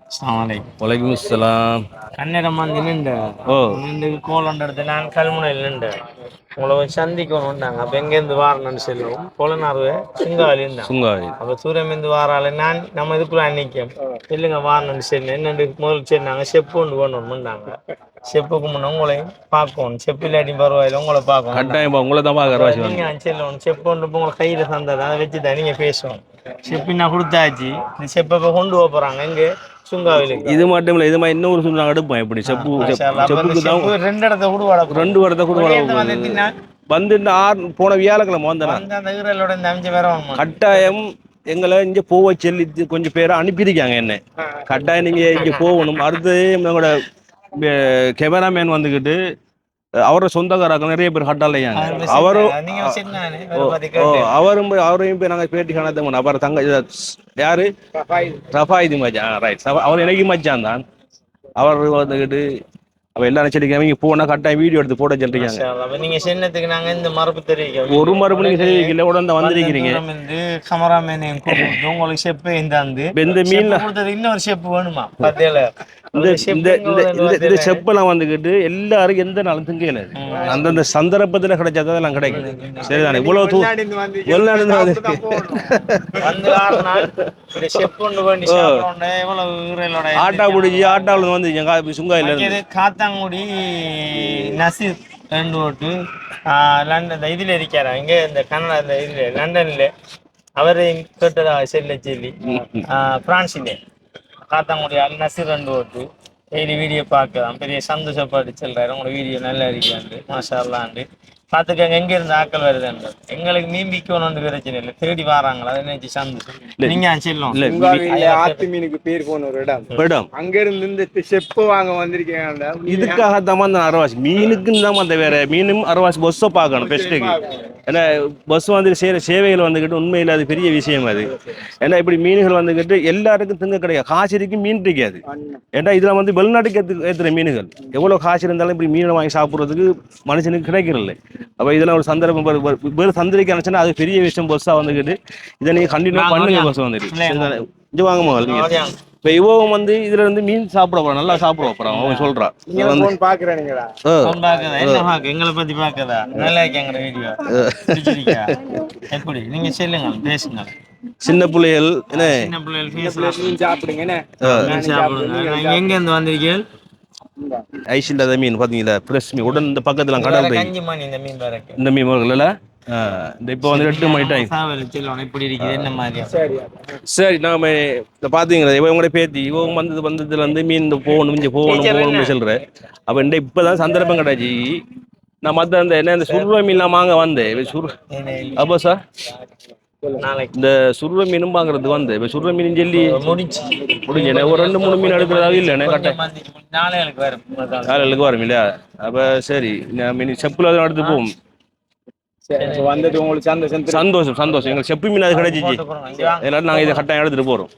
அஸ்ஸலாமு அலைக்கும். வலைக்குமுஸ்ஸலாம். கன்னடம் வந்து நின்று ஓ நின்று கோல் எடுத்து நான் கல்முனையில் நின்று உங்களை போய் சந்திக்கணும்னாங்க. அப்போ எங்கேருந்து வாரணும்னு சொல்லுவோம். பொலனார்வு சுங்காவில் இருந்தாங்க. சுங்காய் அப்போ சூரியமேந்து வாரால நான் நம்ம இதுக்குள்ள நிற்கும் இல்லைங்க வாரணும்னு சொல்லி என்னென்று முதல் சொன்னாங்க. செப்பு கொண்டு போகணும்னாங்க. செப்புக்கு முன்னே உங்களையும் பார்க்கணும். செப்பு இல்லாட்டி பரவாயில்ல, உங்களை பார்க்கணும். கட்டாயம் உங்களை தான் அப்போ பார்க்க வந்து நீங்கள் செல்லணும். செப்பு கொண்டு போய் உங்களை கையில் தந்தது அதை வச்சு தான் நீங்கள் பேசணும். செப்பு நான் கொடுத்தாச்சு. இந்த செப்பை கொண்டு போக போகிறாங்க எங்கே சுங்காவிலுக்கு. இது மட்டும் இல்லை, இது மாதிரி இன்னொரு சுண்ணாங்க எடுப்போம். எப்படி செப்புக்கு தான் ரெண்டு இடத்த கூட ரெண்டு இடத்த கூட வந்து போன வியாழக்கிழமை வந்தேன். கட்டாயம் எங்களை இங்கே போக சொல்லி கொஞ்சம் பேரை அனுப்பியிருக்காங்க. என்ன கட்டாயம் நீங்கள் இங்கே போகணும். அடுத்து எங்களோட கேமராமேன் வந்துக்கிட்டு அவரோட சொந்தக்காரர்கள் நிறைய பேர் ஹட்டாலையாங்க. அவரையும் போய் நாங்கள் பேட்டி காணாத அப்புறம் தங்க யாரு ரஃபாயிது மச்சான், ரைட். அவர் எனக்கு மச்சான் தான். அவர் வந்துக்கிட்டு அவ எல்லாரும் சொல்லிக்காம இங்க போனா கட்டாயம் வீடியோ எடுத்து போட சொல்றீங்க. நீங்க சின்னத்துக்கு நாங்க இந்த மரபு தெரிவிக்க ஒரு மரபு நீங்க தெரிவிக்கல, உடனே வந்திருக்கிறீங்க. கேமராமேன் கூப்பிட்டு உங்களுக்கு ஷெப் இந்த மீன்ல இன்னொரு ஷெப் வேணுமா பத்தியில இந்த செப்பெல்லாம் வந்துக்கிட்டு எல்லாரும் எந்த நாளும் திங்கல. அந்தந்த சந்தர்ப்பத்துல கிடைச்சாதான் எல்லாம் கிடைக்குது. சரிதானே? இவ்வளவு ஆட்டா பிடிச்சி ஆட்டாவில் வந்து சுங்காயில காத்தாங்குடி நசீர் ரெண்டு ஓட்டு லண்டன் இதில் இருக்காரா இங்கே இந்த கனடா இந்த இதில் லண்டனில் அவரை கேட்டதா செல்ல சொல்லி பிரான்சிலே காத்தாங்குடி அல் நசீர் ரெண்டு ஓட்டு டெய்லி வீடியோ பார்க்கலாம். பெரிய சந்தோஷப்பட்டு செல்றாரு. உங்களோட வீடியோ நல்லா இருக்காண்டு மாஷா அல்லாண்டு பார்த்துக்கங்க. எங்க இருந்து ஆக்கள் வருதுன்றது எங்களுக்கு மீன்பிக்கணும்னு பிரச்சனை இல்லை. தேடி வராங்களா அதை நினைச்சு சந்தோஷம். நீங்க செல்லும் ஆத்து மீனுக்கு பேர் போன ஒரு இடம். அங்க இருந்து இந்த செப்பு வாங்க வந்திருக்கேன். இதுக்காக தான் அரவாசி மீனுக்குன்னு தான் அந்த வேற மீனும் அரவாசி பஸ்ஸை பார்க்கணும் பெஸ்ட்டுக்கு. ஏன்னா பஸ் வந்து செய்கிற சேவைகள் வந்துக்கிட்டு உண்மையில் அது பெரிய விஷயம். அது ஏன்னா இப்படி மீன்கள் வந்துக்கிட்டு எல்லாருக்கும் திங்க கிடையாது. காசிரிக்கு மீன் இருக்காது. ஏன்னா இதில் வந்து வெளிநாட்டுக்கு ஏற்றுற மீன்கள் எவ்வளோ காசு இருந்தாலும் இப்படி மீனை வாங்கி சாப்பிட்றதுக்கு மனுஷனுக்கு கிடைக்கிறதில்ல. அப்போ இதெல்லாம் ஒரு சந்தர்ப்பம் வேறு சந்தரிக்க நினச்சுன்னா அது பெரிய விஷயம். பஸ்ஸாக வந்துக்கிட்டு இதை நீங்கள் கண்டினியூ பண்ணுங்க. பஸ் வந்துட்டு இங்கே வாங்கம்மா நீங்கள். இப்போ இவங்க வந்து இதுல இருந்து மீன் சாப்பிட போறோம், நல்லா சாப்பிட போறோம். அவங்க சொல்றா எங்களை பத்தி பாக்குறா நல்லா எங்க வீடியோ எப்படி நீங்க சொல்லுங்க பேசுங்க. சின்ன பிள்ளைகள் என்ன சின்ன பிள்ளைகள் சாப்பிடுங்க. எங்க இருந்து வந்திருக்கீங்க? ஐஸ் இல்லாத மீன் பாத்தீங்களா? ஃப்ரெஷ் மீன் உடன் இந்த பக்கத்துல கடல் இந்த மீன் வரல. இந்த இப்போ வந்து 8 மணி டைம். சரி நாம பாத்தீங்களா இவங்களோட பேத்தி இவங்க வந்ததுல இருந்து மீன் போகணும்னு சொல்றேன். அப்ப இந்த இப்பதான் சந்தர்ப்பம் கிடைச்சி நான் மத்த அந்த என்ன இந்த சுருவ மீன்லாம் வாங்க வந்தேன். அப்போ சார் இந்த சுருவ மீனும் வாங்குறது வந்து சுருவ மீன் சொல்லி முடிஞ்ச ஒரு 2-3 மீன் எடுக்கிறதாக இல்லைண்ணே. நாளைக்கு வரும் இல்லையா? அப்ப சரி மீன் செப்புல எடுத்து போவோம். வந்தது உங்களுக்கு சந்தோஷம். எங்களுக்கு செப்பு மீன் அது கிடைச்சிச்சு. எல்லாரும் நாங்க இதை கட்டாயம் எடுத்துட்டு போறோம்.